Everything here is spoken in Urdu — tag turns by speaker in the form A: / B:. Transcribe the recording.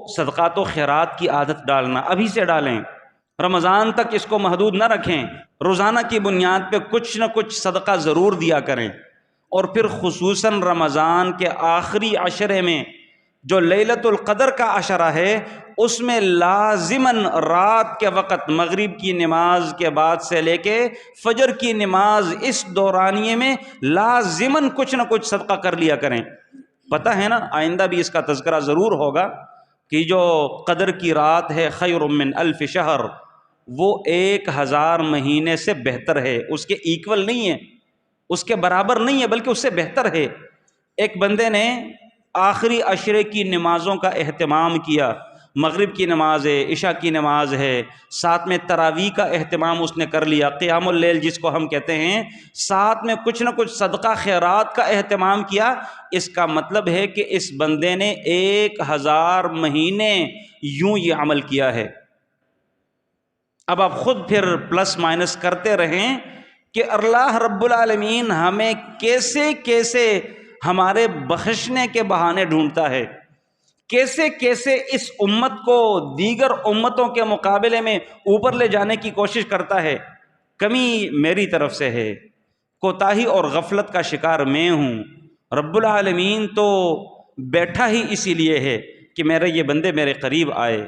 A: صدقات و خیرات کی عادت ڈالنا، ابھی سے ڈالیں، رمضان تک اس کو محدود نہ رکھیں، روزانہ کی بنیاد پہ کچھ نہ کچھ صدقہ ضرور دیا کریں، اور پھر خصوصاً رمضان کے آخری عشرے میں جو لیلۃ القدر کا عشرہ ہے، اس میں لازماً رات کے وقت مغرب کی نماز کے بعد سے لے کے فجر کی نماز، اس دورانیے میں لازماً کچھ نہ کچھ صدقہ کر لیا کریں۔ پتہ ہے نا، آئندہ بھی اس کا تذکرہ ضرور ہوگا کہ جو قدر کی رات ہے خیر من الف شہر، وہ 1000 مہینے سے بہتر ہے، اس کے ایکول نہیں ہے، اس کے برابر نہیں ہے، بلکہ اس سے بہتر ہے۔ ایک بندے نے آخری عشرے کی نمازوں کا اہتمام کیا، مغرب کی نماز ہے، عشاء کی نماز ہے، ساتھ میں تراویح کا اہتمام اس نے کر لیا، قیام اللیل جس کو ہم کہتے ہیں، ساتھ میں کچھ نہ کچھ صدقہ خیرات کا اہتمام کیا۔ اس کا مطلب ہے کہ اس بندے نے 1000 مہینے یوں یہ عمل کیا ہے۔ اب آپ خود پھر پلس مائنس کرتے رہیں کہ اللہ رب العالمین ہمیں کیسے کیسے ہمارے بخشنے کے بہانے ڈھونڈتا ہے، کیسے کیسے اس امت کو دیگر امتوں کے مقابلے میں اوپر لے جانے کی کوشش کرتا ہے۔ کمی میری طرف سے ہے، کوتاہی اور غفلت کا شکار میں ہوں۔ رب العالمین تو بیٹھا ہی اسی لیے ہے کہ میرے یہ بندے میرے قریب آئے۔